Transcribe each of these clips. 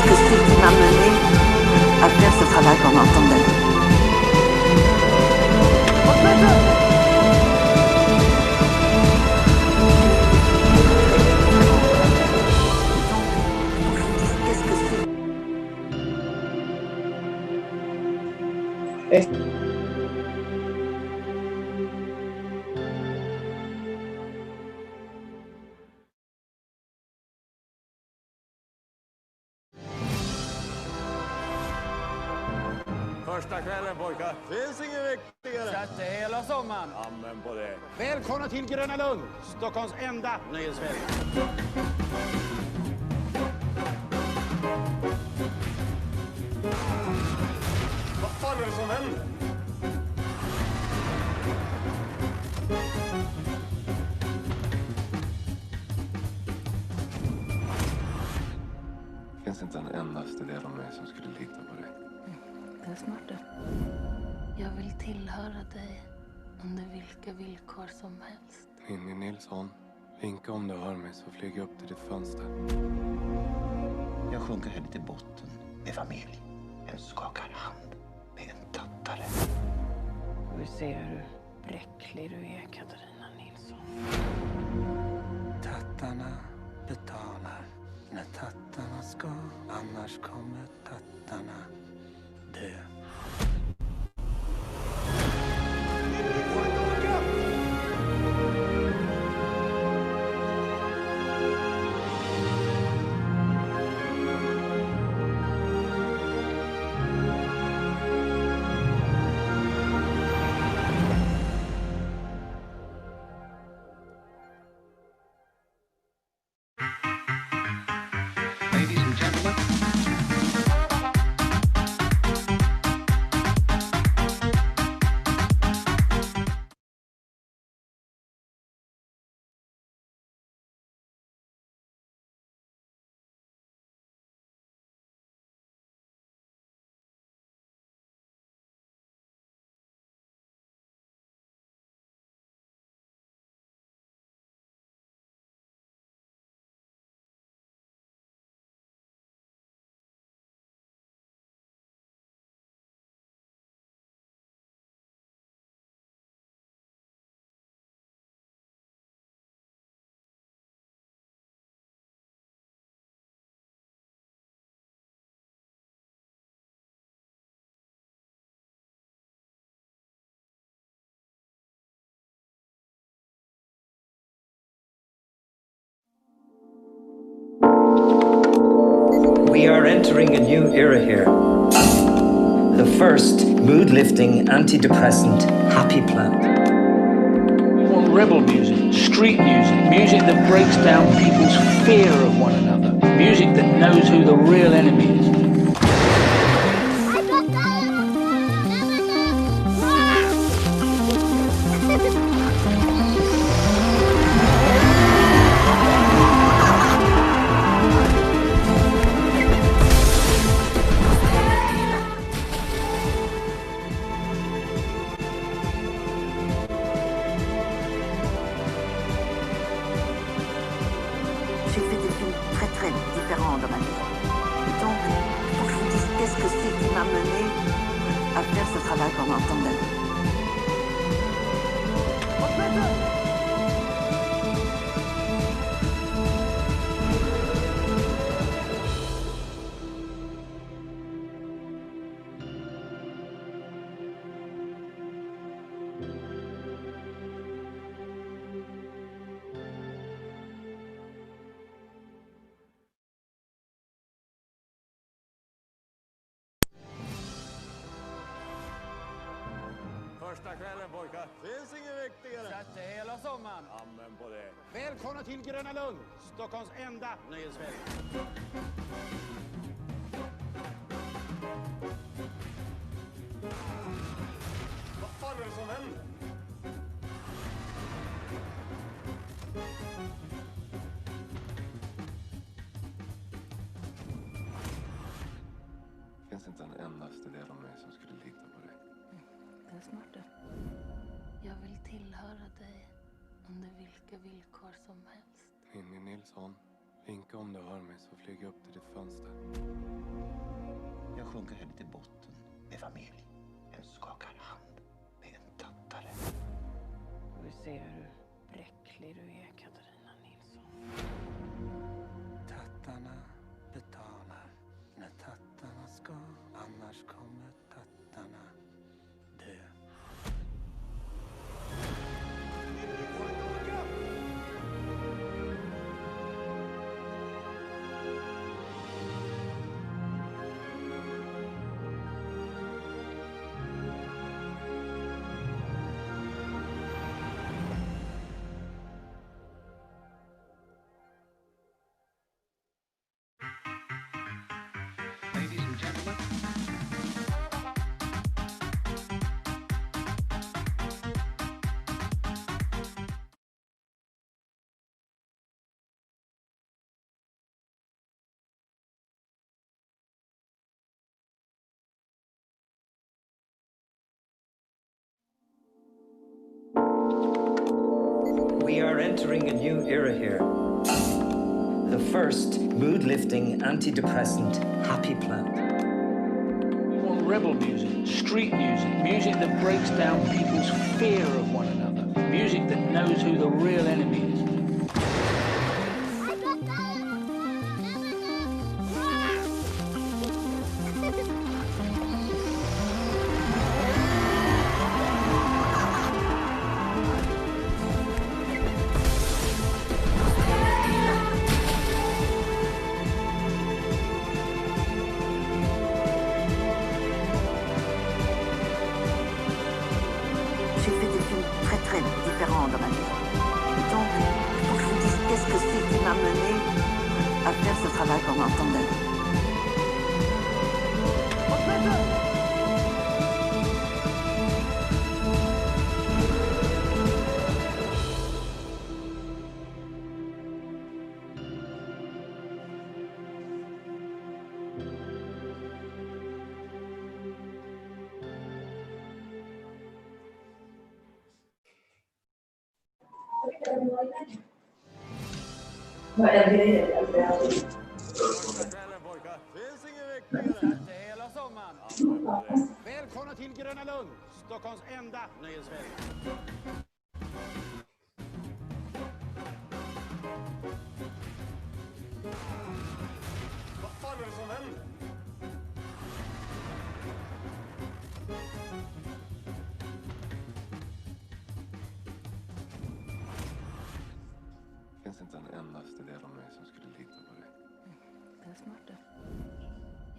que c'est qui m'a mené à faire ce travail pendant tant d'années? Qu'est-ce que c'est? Första kvällen pojkar. Finns ingen viktigare. Satt det hela sommaren. Amen på det. Välkomna till Gröna Lund, Stockholms enda nöjesfält. Vad fan är det som händer? Finns inte en endaste del av mig som skulle lita på dig. Det är smart det. Jag vill tillhöra dig under vilka villkor som helst. Ninni Nilsson, vinka om du hör mig så flyger jag upp till ditt fönster. Jag sjunker här till botten med familj. En skakar hand med en tattare. Vi ser hur bräcklig du är, Katarina Nilsson. Tattarna betalar när tattarna ska, annars kommer tattarna dö. Ladies and gentlemen. We are entering a new era here. The first mood-lifting, antidepressant happy plant. We want rebel music, street music, music that breaks down people's fear of one another, music that knows who the real enemy is. J'ai fait des films très très différents dans ma vie. Donc, faut que je vous dise qu'est-ce que c'est qui m'a mené à faire ce travail pendant tant d'années. Första kvällen pojkar. Finns ingen viktigare. Satt det hela sommaren. Amen på det. Välkomna till Gröna Lund, Stockholms enda nöjesfält. Vad fan är det som händer? Finns inte en endaste del av mig som skulle lita på dig. Det är smart det. Jag vill tillhöra dig under vilka villkor som helst. Ninni Nilsson, vinka om du hör mig så flyger jag upp till ditt fönster. sjunker här till botten med familj. En skakar hand med en tattare. Vi ser hur bräcklig du är, Katarina Nilsson. Tattarna betalar när tattarna ska, annars kommer tattarna dö. Ladies and gentlemen. We are entering a new era here. The first mood-lifting antidepressant happy plant. We want rebel music, street music, music that breaks down people's fear of one another, music that knows who the real enemy is. J'ai fait des films très très différents dans ma vie. Donc, il faut que je vous dise qu'est-ce que c'est qui m'a mené à faire ce travail pendant tant d'années. Finns inget viktigare. Hela sommaren. Välkomna till Gröna Lund, Stockholms enda nöjesfält. Vad fan är det som händer? Finns inte en endaste del av mig som skulle lita på dig. Det är smart det.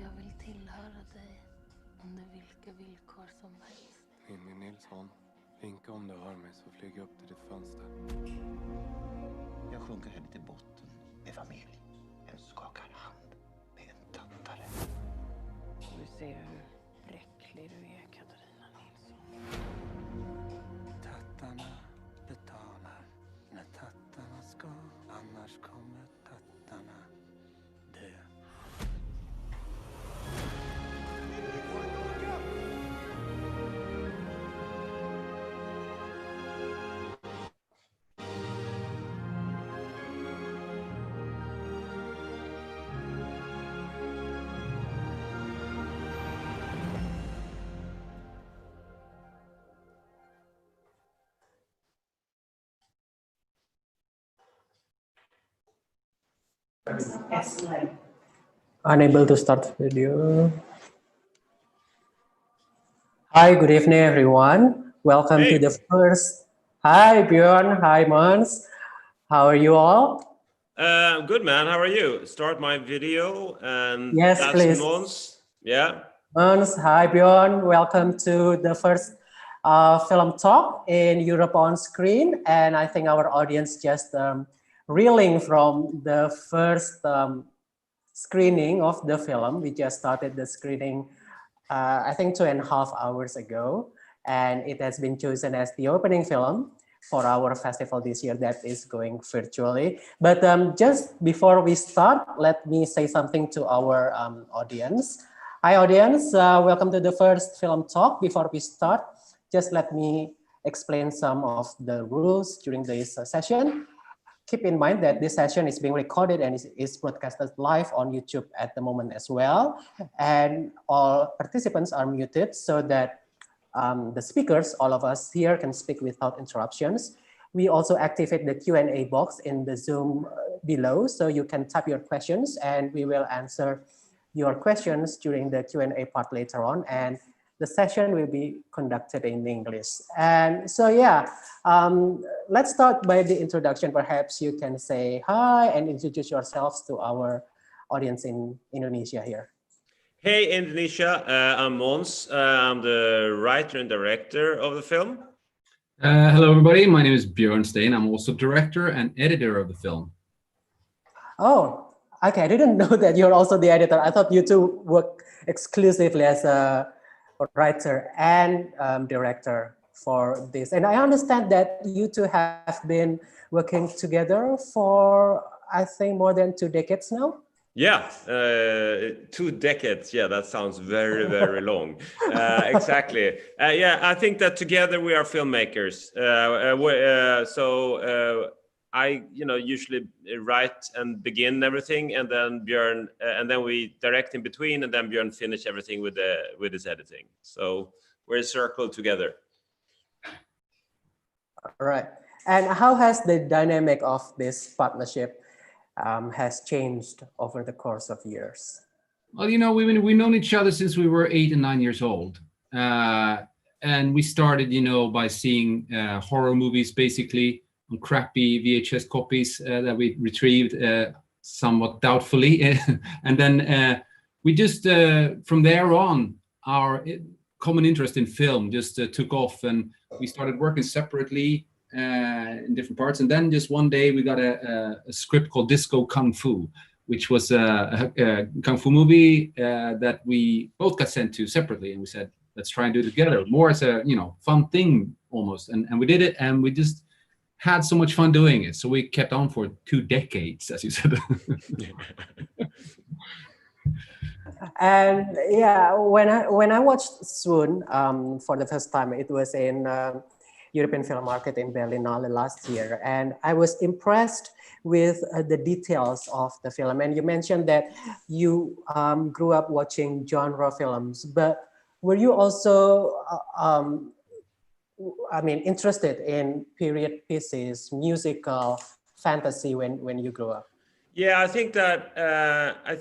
Jag vill tillhöra dig under vilka villkor som helst. Ninni Nilsson, vinka om du hör mig så flyger jag upp till ditt fönster. Jag sjunker här till botten med familj. En skakar hand med en tattare. Vi ser hur bräcklig du är, Katarina Nilsson. Tattarna betalar när tattarna ska, annars kommer tattarna dö. Unable to start video. Hi, good evening, everyone. Welcome to the first. Hi, Björn. Hi, Måns. How are you all? Good, man. How are you? Start my video and Yes, that's please. Måns. Yeah. Måns, hi, Björn. Welcome to the first film talk in Europe on Screen. And I think our audience just reeling from the first screening of the film. We just started the screening, I think 2.5 hours ago. And it has been chosen as the opening film for our festival this year that is going virtually. But just before we start, let me say something to our audience. Hi, audience. Welcome to the first film talk. Before we start, just let me explain some of the rules during this session. keep in mind that this session is being recorded and is broadcasted live on YouTube at the moment as well. And all participants are muted so that the speakers, all of us here, can speak without interruptions. We also activate the Q&A box in the Zoom below, so you can type your questions and we will answer your questions during the Q&A part later on. And the session will be conducted in English. And so, yeah, let's start by the introduction. Perhaps you can say hi and introduce yourselves to our audience in Indonesia here. Hey, Indonesia, I'm Måns. I'm the writer and director of the film. Hello, everybody. My name is Björn Stein. I'm also director and editor of the film. Oh, okay. I didn't know that you're also the editor. I thought you two work exclusively as a writer and director for this. And I understand that you two have been working together for, I think, more than 2 decades now. Yeah, 2 decades. Yeah, that sounds very, very long. Exactly. Yeah, I think that together we are filmmakers. I, usually write and begin everything, and then Björn, and then we direct in between, and then Björn finish everything with his editing. So we're circled together. All right. And how has the dynamic of this partnership has changed over the course of years? Well, we've known each other since we were 8 and 9 years old. And we started, by seeing horror movies, basically, on crappy VHS copies that we retrieved somewhat doubtfully. And then we just, from there on, our common interest in film just took off, and we started working separately in different parts. And then just one day we got a script called Disco Kung Fu, which was a Kung Fu movie that we both got sent to separately. And we said, let's try and do it together, more as a, fun thing almost. And we did it, and we just had so much fun doing it. So we kept on for 2 decades, as you said. And yeah, when I watched Swoon for the first time, it was in European Film Market in Berlinale last year, and I was impressed with the details of the film. And you mentioned that you grew up watching genre films, but were you also, interested in period pieces, musical, fantasy when you grew up? Yeah, I think that I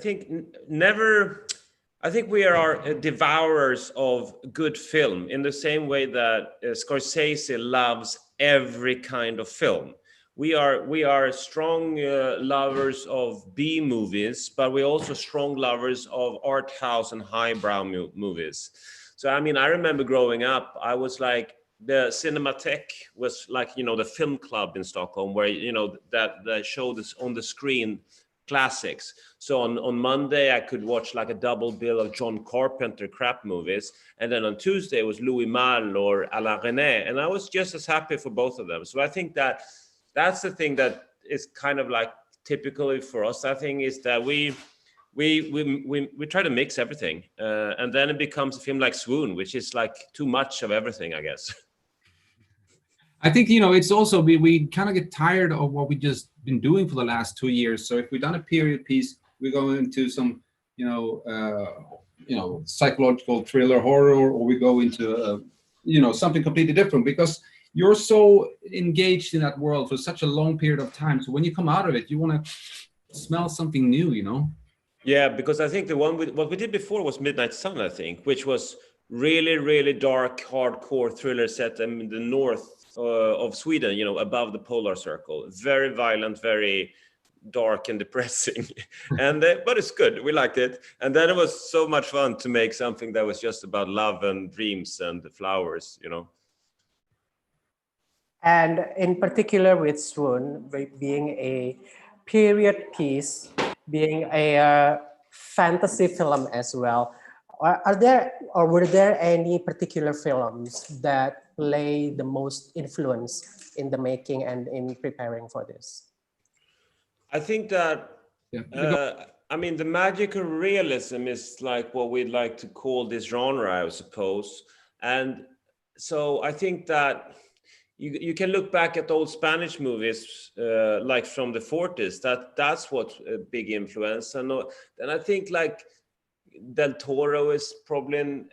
think we are devourers of good film in the same way that Scorsese loves every kind of film. We are strong lovers of B movies, but we're also strong lovers of art house and highbrow movies. So I remember growing up, I was like, the Cinematheque was like, the film club in Stockholm, where that showed us on the screen classics. So on Monday I could watch like a double bill of John Carpenter crap movies, and then on Tuesday it was Louis Malle or Alain Resnais, and I was just as happy for both of them. So I think that that's the thing that is kind of like typically for us, I think, is that we try to mix everything, and then it becomes a film like Swoon, which is like too much of everything, I guess. I think, it's also, we kind of get tired of what we just been doing for the last 2 years. So if we've done a period piece, we go into some, psychological thriller horror, or we go into, something completely different, because you're so engaged in that world for such a long period of time. So when you come out of it, you want to smell something new, Yeah, because I think what we did before was Midnight Sun, I think, which was really, really dark, hardcore thriller set in the north of Sweden, above the polar circle. Very violent, very dark and depressing. And but it's good. We liked it. And then it was so much fun to make something that was just about love and dreams and the flowers, And in particular with Swoon, being a period piece, being a fantasy film as well, were there any particular films that play the most influence in the making and in preparing for this? I think that, the magical realism is like what we'd like to call this genre, I suppose. And so I think that you can look back at old Spanish movies like from the 40s. That's what a big influence. And I think like Del Toro is probably an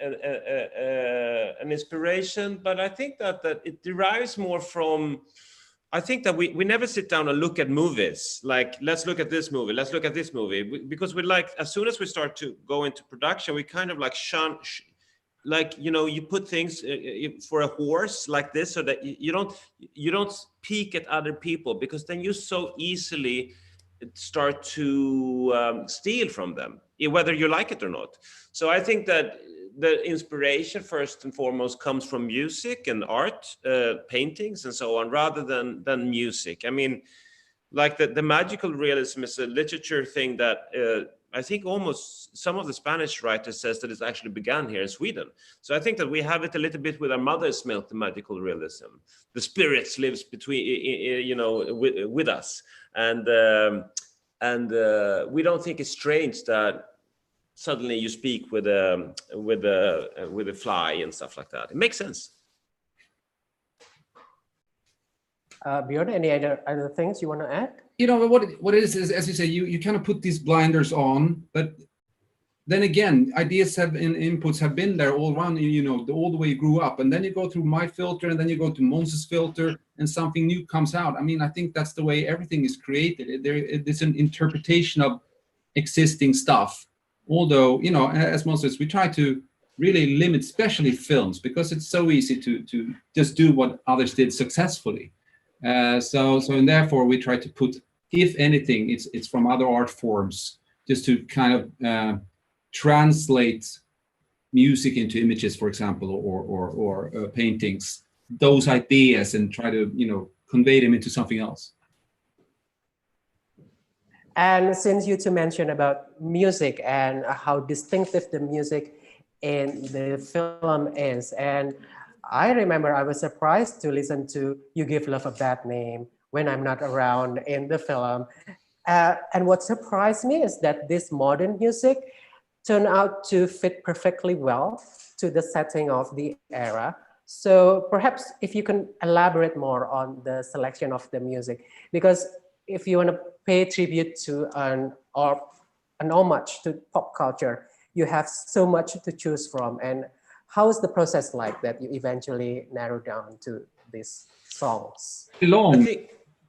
inspiration, but I think that it derives more from. I think that we never sit down and look at movies like, let's look at this movie, let's look at this movie, because we like, as soon as we start to go into production, we kind of like like, you know, you put things for a horse like this, so that you don't peek at other people, because then you so easily start to steal from them, whether you like it or not. So I think that the inspiration first and foremost comes from music and art, paintings and so on, rather than music. I mean, like the magical realism is a literature thing that I think almost some of the Spanish writers says that it's actually began here in Sweden. So I think that we have it a little bit with our mother's milk, the magical realism. The spirits lives between, you know, with us, and we don't think it's strange that suddenly you speak with a fly and stuff like that. It makes sense. Björn, any other things you want to add? You know, what it is as you say, you kind of put these blinders on, but then again, ideas and inputs have been there all around, you know, all the way you grew up, and then you go through my filter, and then you go to Måns's filter, and something new comes out. I mean, I think that's the way everything is created. It's an interpretation of existing stuff. Although, you know, as Måns says, we try to really limit, especially films, because it's so easy to just do what others did successfully. So and therefore we try to put, if anything, it's from other art forms, just to kind of translate music into images, for example, or paintings, those ideas, and try to, you know, convey them into something else. And since you two mentioned about music and how distinctive the music in the film is, and I remember I was surprised to listen to You Give Love a Bad Name when I'm not around in the film. And what surprised me is that this modern music turned out to fit perfectly well to the setting of the era. So perhaps if you can elaborate more on the selection of the music, because if you want to pay tribute to an homage to pop culture, you have so much to choose from. And how is the process like that you eventually narrow down to these songs? Long.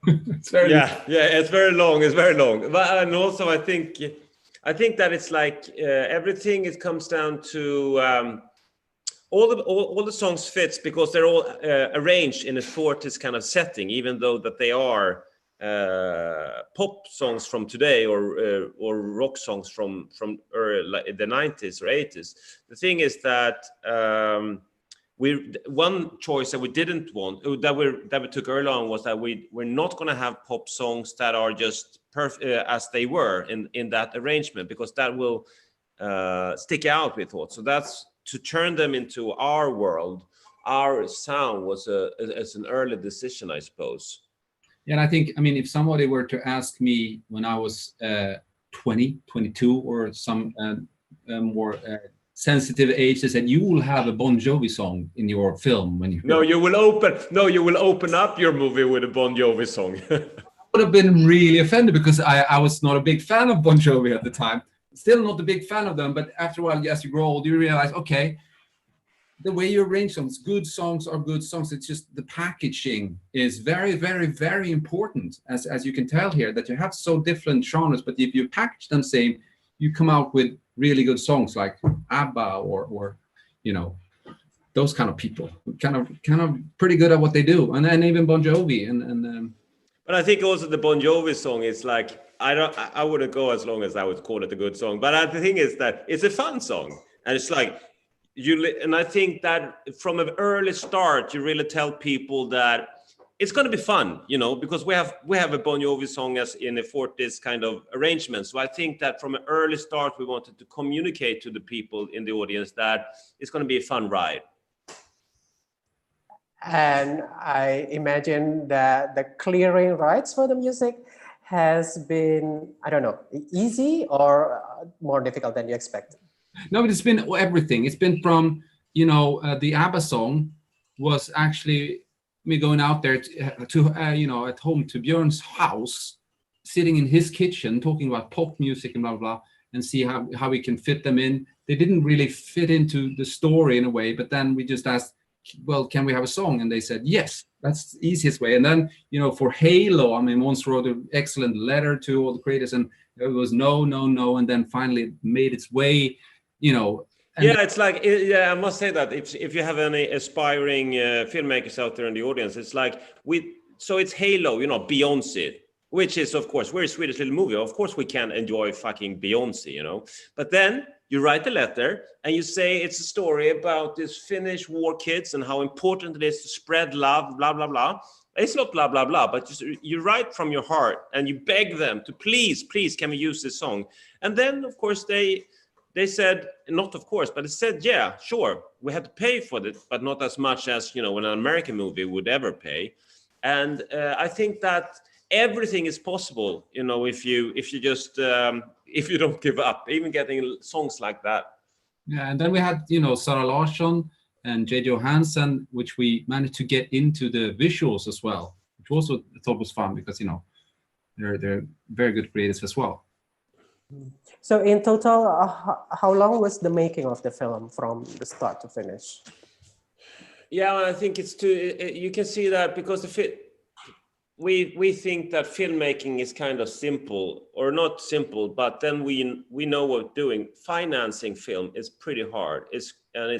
It's very it's very long. It's very long. But, and also, I think that it's like everything. It comes down to all the songs fits because they're all arranged in a 40s kind of setting, even though that they are pop songs from today or rock songs from like the 90s or 80s. The thing is that one choice that we didn't want, that we took early on, was that we're not going to have pop songs that are just perfect as they were in that arrangement, because that will stick out, we thought. So that's to turn them into our world, our sound was an early decision, I suppose. Yeah, and I think, I mean, if somebody were to ask me when I was 20, 22, or some more sensitive age, they said, you will have a Bon Jovi song in your film when you... you will open up your movie with a Bon Jovi song. I would have been really offended, because I was not a big fan of Bon Jovi at the time. Still not a big fan of them, but after a while, as you grow old, you realize, okay, the way you arrange songs, good songs are good songs. It's just the packaging is very, very, very important, as you can tell here, that you have so different genres, but if you package them same, you come out with really good songs like ABBA or you know, those kind of people, kind of pretty good at what they do, and then even Bon Jovi and. But I think also the Bon Jovi song is like, I wouldn't go as long as I would call it a good song, but the thing is that it's a fun song, and it's like. And I think that from an early start, you really tell people that it's going to be fun, you know, because we have a Bon Jovi song as in a 40s kind of arrangement. So I think that from an early start, we wanted to communicate to the people in the audience that it's going to be a fun ride. And I imagine that the clearing rights for the music has been, I don't know, easy or more difficult than you expected? No, but it's been everything. It's been from, you know, the ABBA song was actually me going out there to at home to Björn's house, sitting in his kitchen, talking about pop music and blah, blah, blah, and see how we can fit them in. They didn't really fit into the story in a way, but then we just asked, well, can we have a song? And they said, yes, that's the easiest way. And then, for Halo, I mean, Måns wrote an excellent letter to all the creators, and it was no, and then finally it made its way, it's like, I must say that if you have any aspiring filmmakers out there in the audience, it's like so it's Halo, Beyonce, which is, of course, we're a Swedish little movie. Of course, we can enjoy fucking Beyonce, But then you write a letter and you say it's a story about these Finnish war kids and how important it is to spread love, blah, blah, blah. It's not blah, blah, blah, but you write from your heart and you beg them to please, can we use this song? And then, of course, they said, not of course, but it said, yeah, sure, we had to pay for it, but not as much as, an American movie would ever pay. And I think that everything is possible, if you just if you don't give up, even getting songs like that. Yeah, and then we had Sara Larsson and J. Johansson, which we managed to get into the visuals as well, which also I thought was fun because they're very good creators as well. So in total, how long was the making of the film from the start to finish? Yeah, I think it's you can see that because we think that filmmaking is kind of simple, or not simple, but then we know what we're doing. Financing film is pretty hard. It's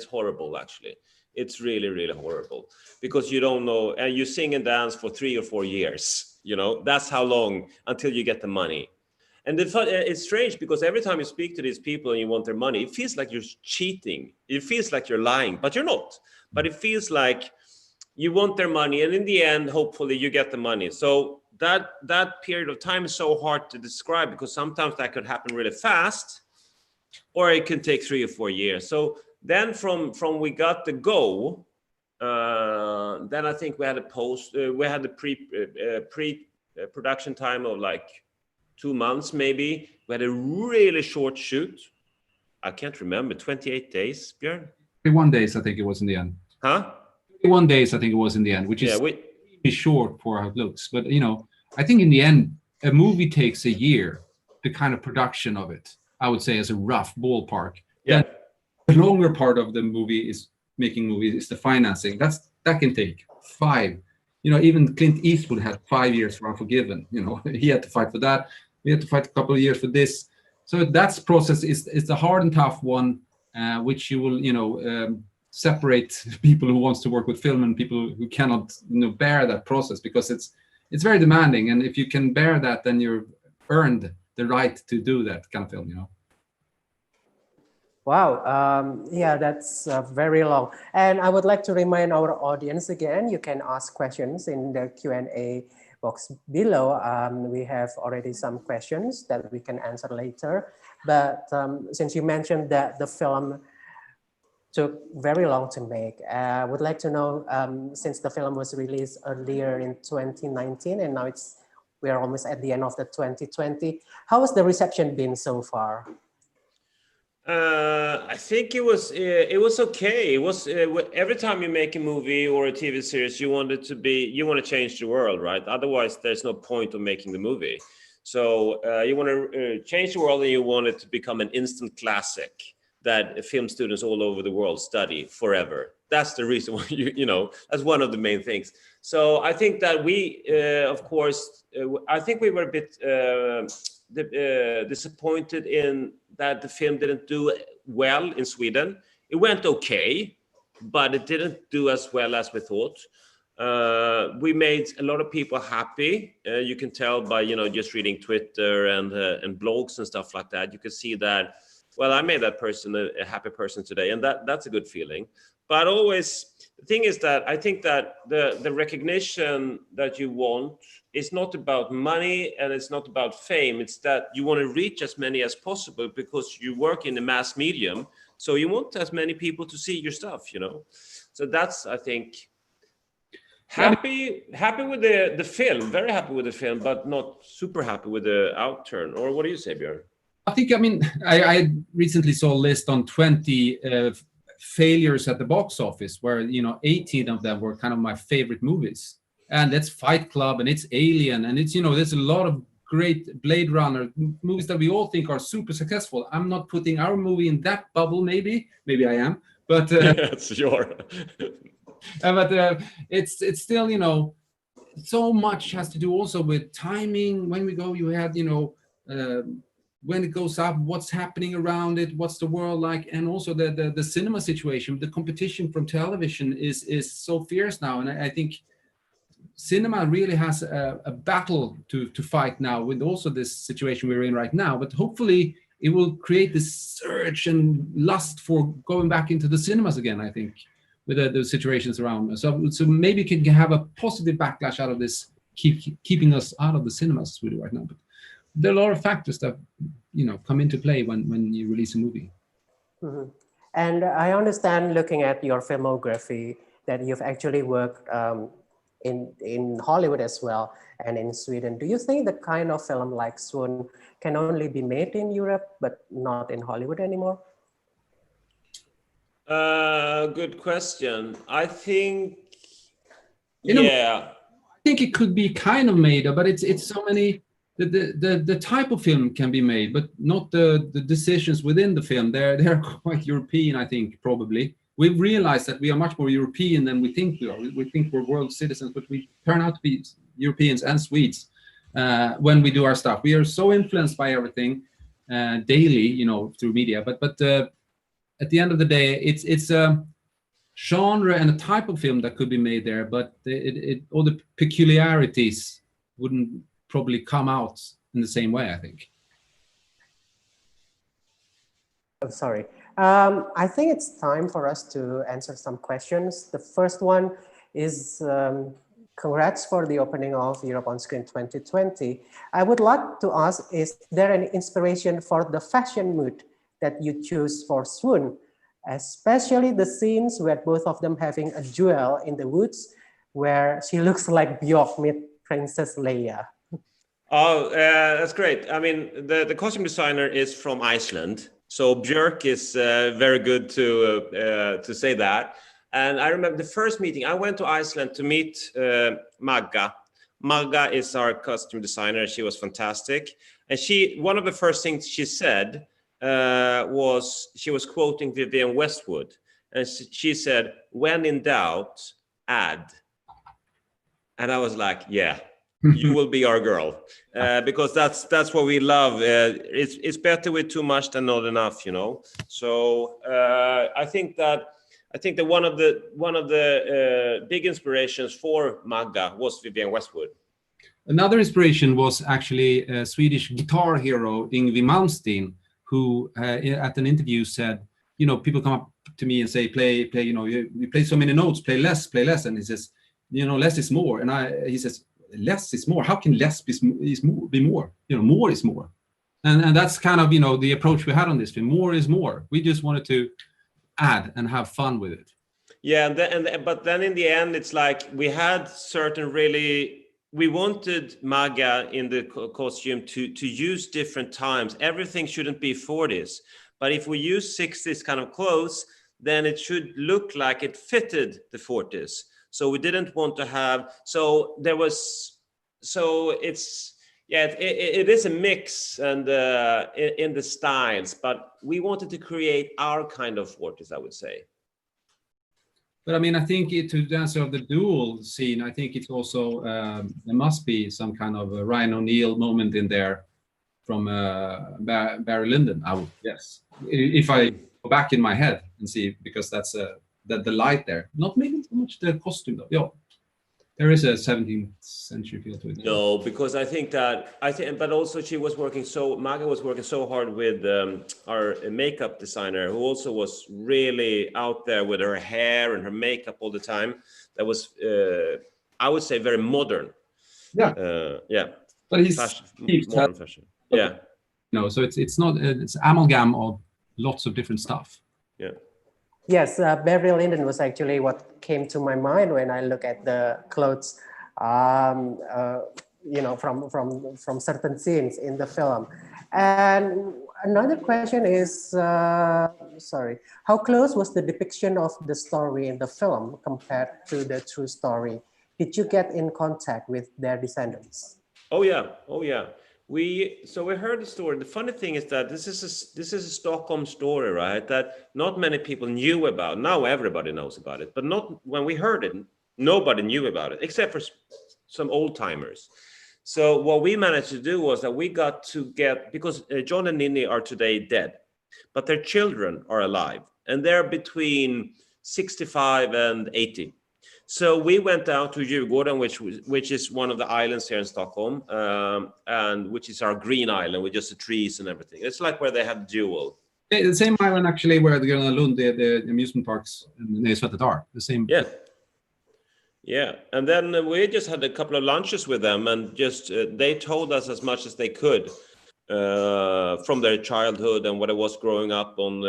horrible, actually. It's really, really horrible because you don't know, and you sing and dance for 3 or 4 years. That's how long until you get the money. And it's strange because every time you speak to these people and you want their money, it feels like you're cheating. It feels like you're lying, but you're not. But it feels like you want their money, and in the end, hopefully, you get the money. So that period of time is so hard to describe because sometimes that could happen really fast, or it can take 3 or 4 years. So then, from we got the go, then I think we had a pre-production time of like 2 months, maybe. We had a really short shoot. I can't remember, 28 days, Björn? 31 days, I think it was in the end. Huh? 31 days, I think it was in the end, which is really short for how it looks. But, I think in the end, a movie takes a year, the kind of production of it, I would say, as a rough ballpark. Yeah. Then the longer part of the movie is making movies, is the financing. That can take 5. Even Clint Eastwood had 5 years for Unforgiven. He had to fight for that. We had to fight a couple of years for this. So that process is a hard and tough one, which you will, separate people who wants to work with film and people who cannot bear that process, because it's very demanding, and if you can bear that, then you've earned the right to do that kind of film. Wow, yeah, that's very long. And I would like to remind our audience again, you can ask questions in the Q&A box below. We have already some questions that we can answer later, but since you mentioned that the film took very long to make. I would like to know, since the film was released earlier in 2019 and now we are almost at the end of the 2020, how has the reception been so far? I think it was okay. It was every time you make a movie or a TV series, you want to change the world, right? Otherwise, there's no point of making the movie. So you want to change the world, and you want it to become an instant classic that film students all over the world study forever. That's the reason why that's one of the main things. So I think that we, of course, I think we were a bit disappointed in that the film didn't do well in Sweden. It went okay, but it didn't do as well as we thought. We made a lot of people happy. You can tell by just reading Twitter and blogs and stuff like that. You can see that, well, I made that person a happy person today, and that's a good feeling. But always, the thing is that I think that the recognition that you want is not about money and it's not about fame. It's that you want to reach as many as possible because you work in the mass medium. So you want as many people to see your stuff, So that's, I think, happy with the film, very happy with the film, but not super happy with the outturn. Or what do you say, Björn? I think, I recently saw a list on 20 failures at the box office, where 18 of them were kind of my favorite movies. And that's Fight Club, and it's Alien, and it's there's a lot of great Blade Runner movies that we all think are super successful. I'm not putting our movie in that bubble. Maybe I am, but sure. but it's still so much has to do also with timing. When we go, you had when it goes up, what's happening around it, what's the world like, and also the cinema situation. The competition from television is so fierce now, and I think cinema really has a battle to fight now with also this situation we're in right now. But hopefully it will create this surge and lust for going back into the cinemas again, I think, with the situations around. So maybe it can have a positive backlash out of this, keeping us out of the cinemas really right now. But there are a lot of factors that come into play when you release a movie. Mm-hmm. And I understand, looking at your filmography, that you've actually worked in Hollywood as well and in Sweden. Do you think the kind of film like Swoon can only be made in Europe but not in Hollywood anymore? Good question. I think I think it could be kind of made, but it's so many. The type of film can be made, but not the decisions within the film. They're quite European, I think, probably. We've realized that we are much more European than we think we are. We think we're world citizens, but we turn out to be Europeans and Swedes when we do our stuff. We are so influenced by everything daily, through media. But at the end of the day, it's a genre and a type of film that could be made there, but all the peculiarities wouldn't probably come out in the same way, I think. I'm sorry. I think it's time for us to answer some questions. The first one is congrats for the opening of Europe on Screen 2020. I would like to ask, is there any inspiration for the fashion mood that you choose for Swoon, especially the scenes where both of them having a duel in the woods where she looks like Björn meet Princess Leia? Oh, that's great. I mean, the costume designer is from Iceland. So Björk is very good to say that. And I remember the first meeting, I went to Iceland to meet Magga. Magga is our costume designer. She was fantastic. And one of the first things she said was, she was quoting Vivienne Westwood. And she said, "When in doubt, add." And I was like, yeah. You will be our girl, because that's what we love. It's better with too much than not enough, So I think that one of the big inspirations for Magga was Vivienne Westwood. Another inspiration was actually a Swedish guitar hero, Yngwie Malmsteen, who at an interview said, people come up to me and say, play, you play so many notes, play less, and he says, less is more, and he says, less is more. How can less be more? More is more, and that's kind of the approach we had on this film. More is more. We just wanted to add and have fun with it. Yeah, but then in the end, it's like we had we wanted Magga in the costume to use different times. Everything shouldn't be 40s, but if we use 60s kind of clothes, then it should look like it fitted the 40s. So we didn't want to have, it is a mix and in the styles, but we wanted to create our kind of 40s, I would say. But I mean, I think to answer the duel scene, I think it's also, there must be some kind of a Ryan O'Neal moment in there from Barry Lyndon, I would guess. If I go back in my head and see, because that's the light there, not maybe so much the costume though. Yeah, there is a 17th century feel to it. No, because but also Magga was working so hard with our makeup designer, who also was really out there with her hair and her makeup all the time. That was, I would say, very modern. Yeah. Yeah. But he's modern fashion. Yeah. No, so it's not, it's amalgam of lots of different stuff. Yeah. Yes, Barry Lyndon was actually what came to my mind when I look at the clothes, from certain scenes in the film. And Another question is, sorry, how close was the depiction of the story in the film compared to the true story? Did you get in contact with their descendants? Oh yeah. We heard the story. The funny thing is that this is a Stockholm story, right? That not many people knew about. Now everybody knows about it, but not when we heard it. Nobody knew about it except for some old timers. So what we managed to do was that we got to get, because John and Ninni are today dead, but their children are alive, and they're between 65 and 80. So we went down to Djurgården, which is one of the islands here in Stockholm, and which is our green island with just the trees and everything. It's like where they have Jewel. Yeah, the same island actually where the Gröna Lund, the amusement parks in Nesötet are. The same. Yeah. Yeah, and then we just had a couple of lunches with them, and just they told us as much as they could from their childhood and what it was growing up on,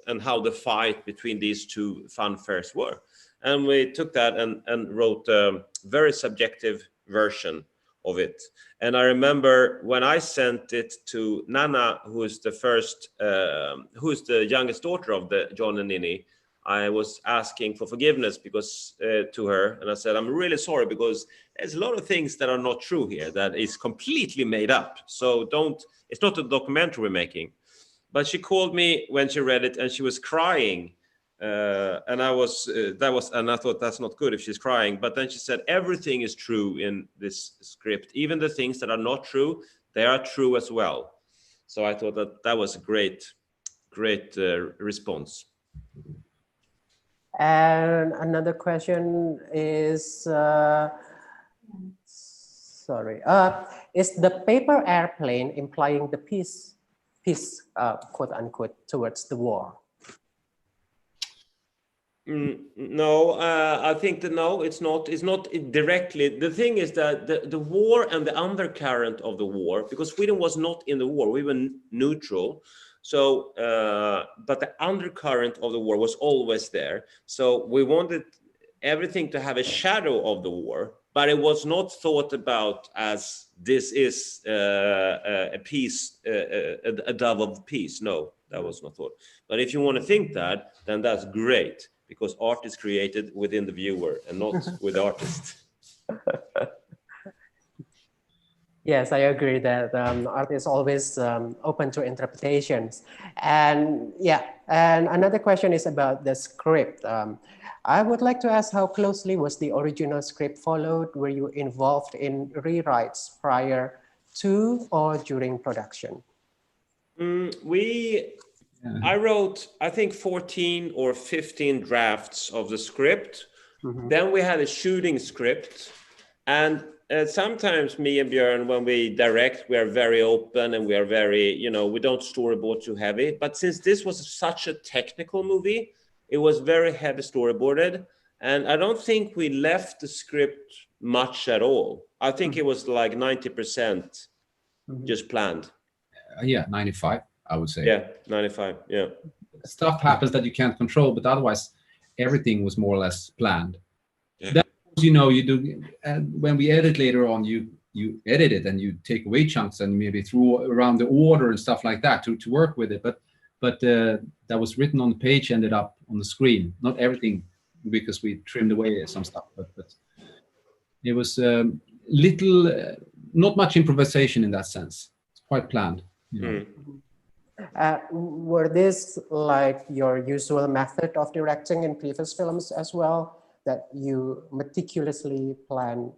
and how the fight between these two fun fairs were. And we took that and wrote a very subjective version of it. And I remember when I sent it to Nana, who is the youngest daughter of the John and Ninni, I was asking for forgiveness because to her, and I said, I'm really sorry because there's a lot of things that are not true here, that is completely made up. So it's not a documentary we're making. But she called me when she read it and she was crying. And I thought that's not good if she's crying. But then she said, everything is true in this script. Even the things that are not true, they are true as well. So I thought that was a great response. And another question is, is the paper airplane implying the peace, quote unquote, towards the war? No, I think that no, it's not directly. The thing is that the war and the undercurrent of the war, because Sweden was not in the war, we were neutral. So, but the undercurrent of the war was always there. So we wanted everything to have a shadow of the war, but it was not thought about as this is a peace, a dove of peace. No, that was not thought. But if you want to think that, then that's great, because art is created within the viewer and not with the artist. Yes, I agree that art is always open to interpretations. And yeah, and another question is about the script. I would like to ask, how closely was the original script followed? Were you involved in rewrites prior to or during production? I wrote, I think 14 or 15 drafts of the script. Mm-hmm. Then we had a shooting script, and sometimes me and Björn, when we direct, we are very open and we are very, we don't storyboard too heavy. But since this was such a technical movie, it was very heavy storyboarded. And I don't think we left the script much at all. I think it was like 90% just planned. Yeah, 95, I would say. Yeah, 95, yeah. Stuff happens that you can't control, but otherwise everything was more or less planned. Yeah. That, you do, and when we edit later on, you edit it and you take away chunks and maybe throw around the order and stuff like that to work with it. But that was written on the page ended up on the screen. Not everything, because we trimmed away some stuff, but it was not much improvisation in that sense. It's quite planned. Were this like your usual method of directing in previous films as well, that you meticulously plan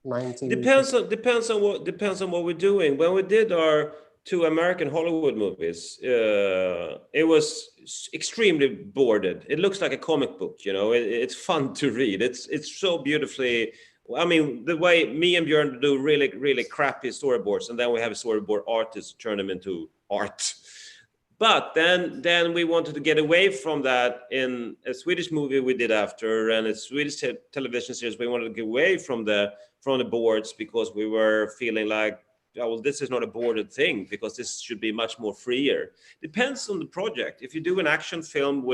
90? Depends on what we're doing. When we did our 2 American Hollywood movies, it was extremely boarded. It looks like a comic book, it's fun to read. It's so beautifully, I mean, the way me and Björn do really, really crappy storyboards, and then we have a storyboard artist turn them into art. But then we wanted to get away from that in a Swedish movie we did after, and a Swedish television series. We wanted to get away from the boards, because we were feeling like, oh, well, this is not a boarded thing, because this should be much more freer. Depends on the project. If you do an action film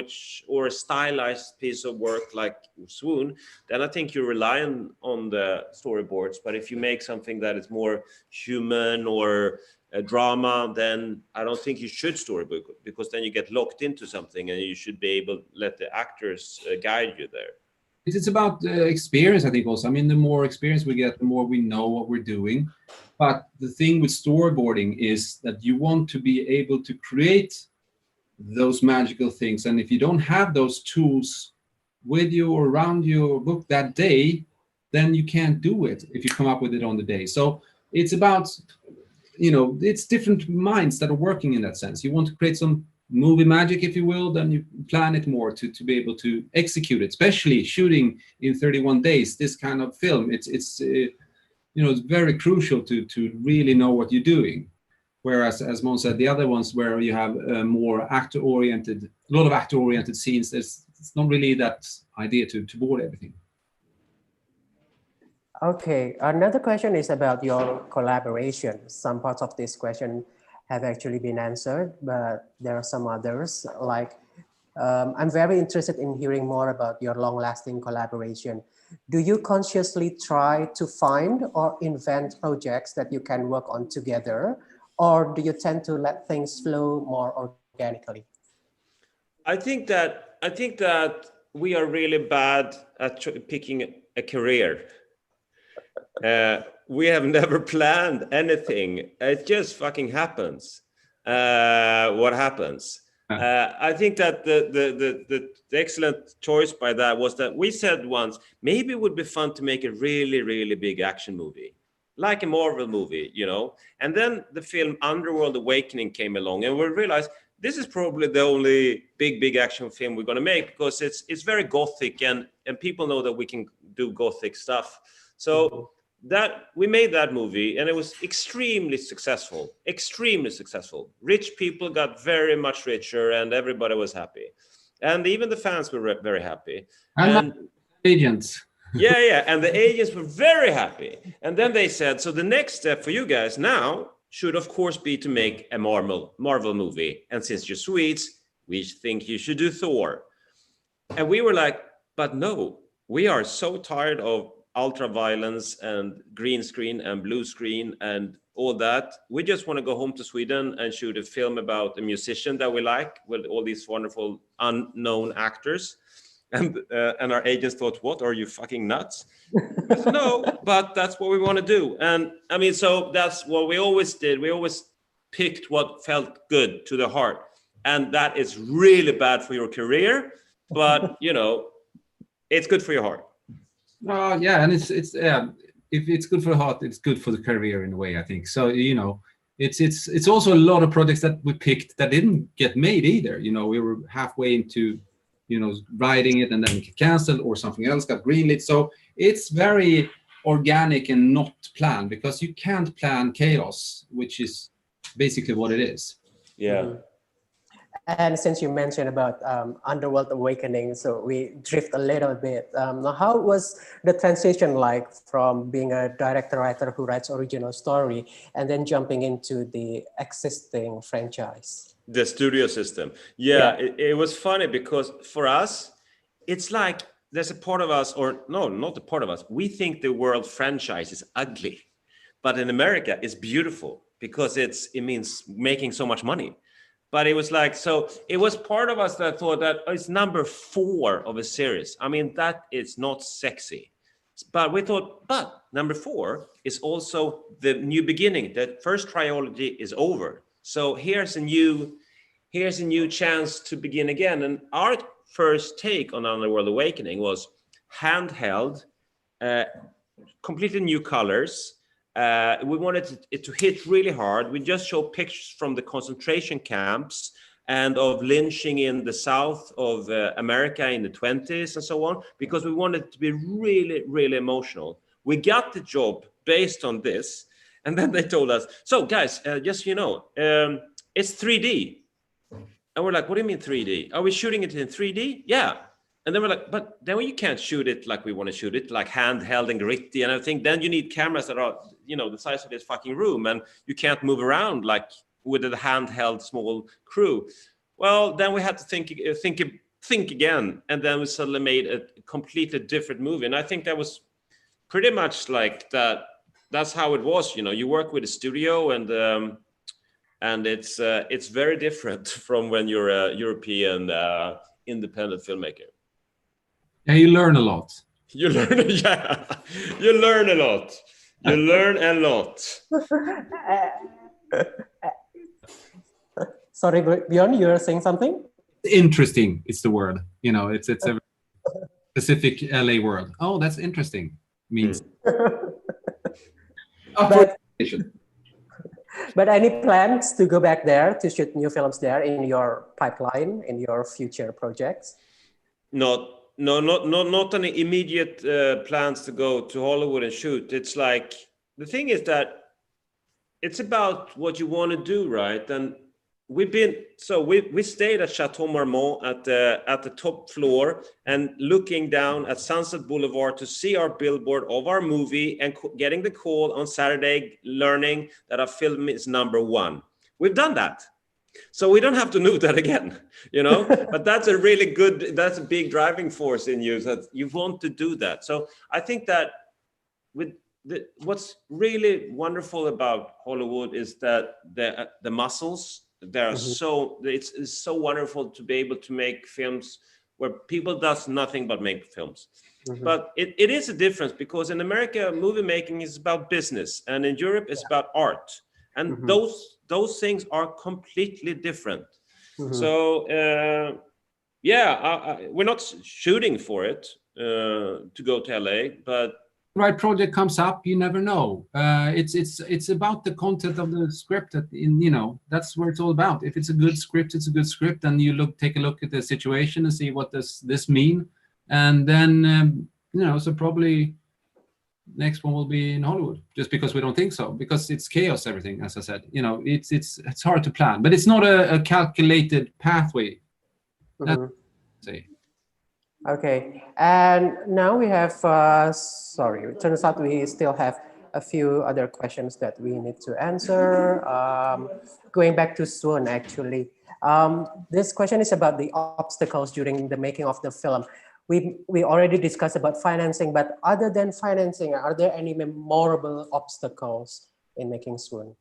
or a stylized piece of work like Swoon, then I think you rely on the storyboards. But if you make something that is more human or drama, then I don't think you should storybook it, because then you get locked into something, and you should be able to let the actors guide you there. It's about experience, I think, also. I mean, the more experience we get, the more we know what we're doing. But the thing with storyboarding is that you want to be able to create those magical things. And if you don't have those tools with you or around your book that day, then you can't do it if you come up with it on the day. So it's about, it's different minds that are working in that sense. You want to create some movie magic, if you will, then you plan it more to be able to execute it, especially shooting in 31 days, this kind of film. It's very crucial to really know what you're doing. Whereas, as Måns said, the other ones where you have a lot of actor-oriented scenes, it's not really that idea to board everything. Okay, another question is about your collaboration. Some parts of this question have actually been answered, but there are some others. Like, I'm very interested in hearing more about your long-lasting collaboration. Do you consciously try to find or invent projects that you can work on together, or do you tend to let things flow more organically? I think that we are really bad at picking a career. We have never planned anything. It just fucking happens. What happens? I think that the excellent choice by that was that we said once, maybe it would be fun to make a really, really big action movie, like a Marvel movie, And then the film Underworld Awakening came along, and we realized this is probably the only big action film we're going to make, because it's very gothic, and people know that we can do gothic stuff. So that we made that movie, and it was extremely successful. Rich people got very much richer, and everybody was happy, and even the fans were very happy, and agents. yeah, and the agents were very happy. And then they said, so the next step for you guys now should of course be to make a Marvel movie, and since you're Swedes, we think you should do Thor. And we were like, but no, we are so tired of ultra violence and green screen and blue screen and all that. We just want to go home to Sweden and shoot a film about a musician that we like, with all these wonderful unknown actors. And our agents thought, what, are you fucking nuts? Said, no, but that's what we want to do. And I mean, so that's what we always did. We always picked what felt good to the heart. And that is really bad for your career, but it's good for your heart. Yeah, and it's if it's good for the heart, it's good for the career in a way, I think. So it's also a lot of projects that we picked that didn't get made either. We were halfway into writing it, and then it canceled, or something else got greenlit. So it's very organic and not planned, because you can't plan chaos, which is basically what it is. Yeah. And since you mentioned about Underworld Awakening, so we drift a little bit. How was the transition like from being a director-writer who writes original story and then jumping into the existing franchise? The studio system. Yeah. It was funny, because for us, it's like there's a part of us, or no, not a part of us. We think the world franchise is ugly, but in America it's beautiful, because it means making so much money. But it was like, so it was part of us that thought that it's number 4 of a series. I mean, that is not sexy. But we thought, but number 4 is also the new beginning. The first trilogy is over. So here's a new chance to begin again. And our first take on Underworld Awakening was handheld, completely new colors. We wanted it to hit really hard. We just showed pictures from the concentration camps and of lynching in the south of America in the 20s and so on, because we wanted it to be really, really emotional. We got the job based on this, and then they told us, so guys, just it's 3D. And we're like, what do you mean 3D? Are we shooting it in 3D? Yeah. And then we're like, but then you can't shoot it like we want to shoot it, like handheld and gritty and everything. Then you need cameras that are, the size of this fucking room, and you can't move around like with a handheld small crew. Well, then we had to think again, and then we suddenly made a completely different movie. And I think that was pretty much like that. That's how it was. You work with a studio, and and it's very different from when you're a European independent filmmaker. Yeah, you learn a lot. You learn, yeah, you learn a lot. You learn a lot. Sorry, Björn, you're saying something? Interesting, it's the word. You know, it's a specific LA word. Oh, that's interesting. Means. But any plans to go back there to shoot new films there in your pipeline, in your future projects? Not any immediate plans to go to Hollywood and shoot. It's like, the thing is that it's about what you want to do, right? And we stayed at Chateau Marmont at the top floor and looking down at Sunset Boulevard to see our billboard of our movie and getting the call on Saturday, learning that our film is #1. We've done that. So we don't have to do that again, you know, but that's a big driving force in you, that you want to do that. So I think that what's really wonderful about Hollywood is that the muscles, it's so wonderful to be able to make films where people does nothing but make films. But it is a difference, because in America, movie making is about business, and in Europe it's about art. And those things are completely different. So we're not shooting for it to go to LA, but right project comes up, you never know. It's about the content of the script. That's where it's all about. If it's a good script, it's a good script, and you take a look at the situation and see what does this mean, and then so probably next one will be in Hollywood, just because we don't think so, because it's chaos, everything, as I said. It's hard to plan, but it's not a calculated pathway. Okay, and now we have, it turns out we still have a few other questions that we need to answer. Going back to Swoon, actually. This question is about the obstacles during the making of the film. We already discussed about financing, but other than financing, are there any memorable obstacles in making Swoon?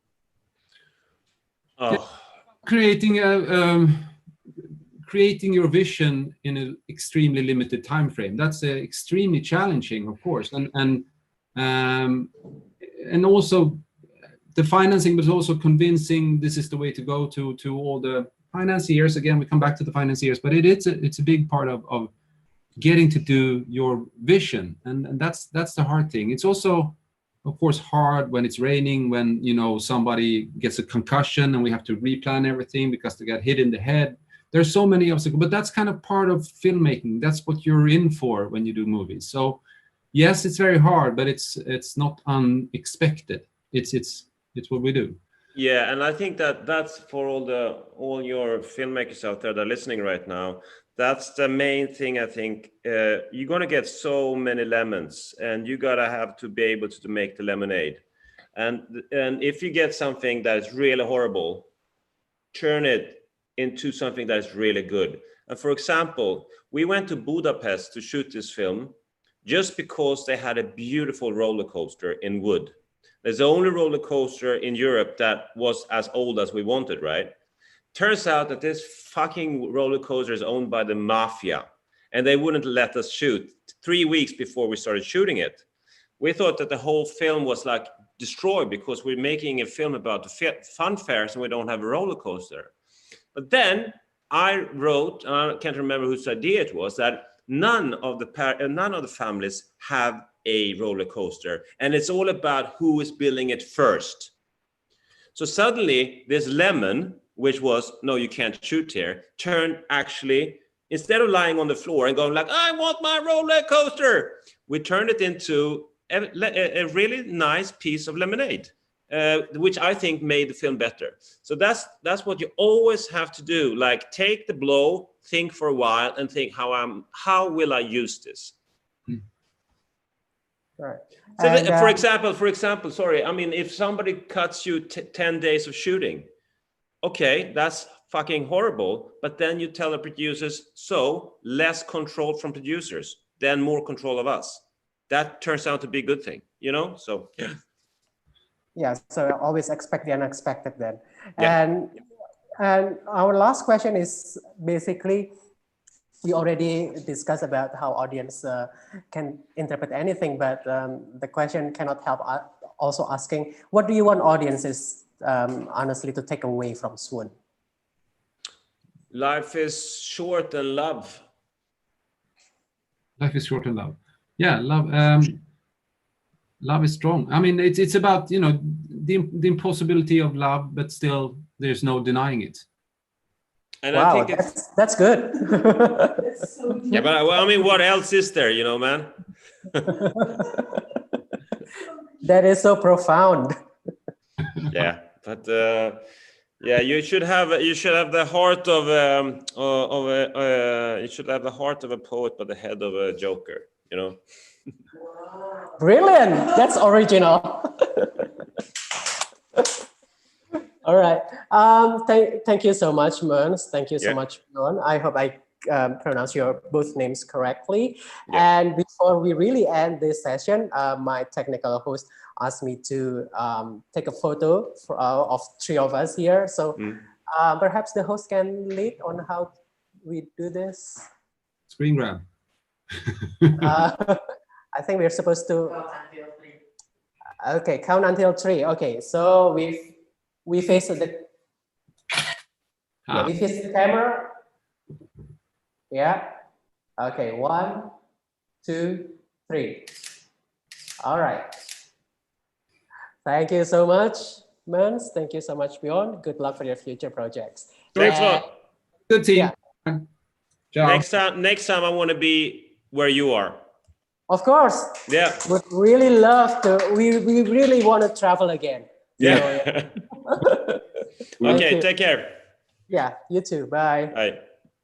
Creating your vision in an extremely limited time frame. That's extremely challenging, of course, and also the financing, but also convincing this is the way to go to all the financiers. Again, we come back to the financiers, but it's a big part of getting to do your vision, and that's the hard thing. It's also, of course, hard when it's raining, when somebody gets a concussion and we have to replan everything because they got hit in the head. There's so many obstacles, but that's kind of part of filmmaking. That's what you're in for when you do movies. So yes, it's very hard, but it's not unexpected. It's what we do. Yeah, and I think that's for all your filmmakers out there that are listening right now. That's the main thing. I think you're gonna get so many lemons, and you gotta have to be able to make the lemonade. And if you get something that is really horrible, turn it into something that is really good. And for example, we went to Budapest to shoot this film just because they had a beautiful roller coaster in wood. There's the only roller coaster in Europe that was as old as we wanted, right? Turns out that this fucking roller coaster is owned by the mafia, and they wouldn't let us shoot 3 weeks before we started shooting it. We thought that the whole film was like destroyed because we're making a film about the fun fairs and we don't have a roller coaster. But then I wrote, I can't remember whose idea it was, that none of the families have a roller coaster, and it's all about who is building it first. So suddenly this lemon, which was, no, you can't shoot here, turned actually, instead of lying on the floor and going like, I want my roller coaster, we turned it into a really nice piece of lemonade. Which I think made the film better. So that's what you always have to do. Like, take the blow, think for a while, and think how will I use this? Right. So for example, sorry, I mean, if somebody cuts you 10 days of shooting, okay, that's fucking horrible. But then you tell the producers, so less control from producers, then more control of us. That turns out to be a good thing, So yeah. Yeah, so always expect the unexpected then. Yeah. And our last question is basically, we already discussed about how audience can interpret anything, but the question cannot help also asking, what do you want audiences honestly to take away from Swoon? Life is short and love. Life is short and love. Yeah, love. Love is strong. I mean, it's about, you know, the impossibility of love, but still there's no denying it. And wow, I think that's good. Yeah, but I mean, what else is there, you know, man? That is so profound. Yeah, but yeah, you should have the heart of you should have the heart of a poet, but the head of a joker, you know. Brilliant. That's original. All right. Thank you so much, Måns. Thank you so much, Björn. I hope I pronounce your both names correctly. Yeah. And before we really end this session, my technical host asked me to take a photo of three of us here. So perhaps the host can lead on how we do this. Screen grab. I think we're supposed to. Count until 3. Okay, count until 3. Okay, so we face the. Yeah, we face the camera. Yeah. Okay, 1, 2, 3. All right. Thank you so much, Måns. Thank you so much, Björn. Good luck for your future projects. Thanks a lot. Good team. Yeah. Next time I want to be where you are. Of course. Yeah. Would really love to. We really want to travel again. Yeah. So, okay, take care. Yeah, you too. Bye. Bye.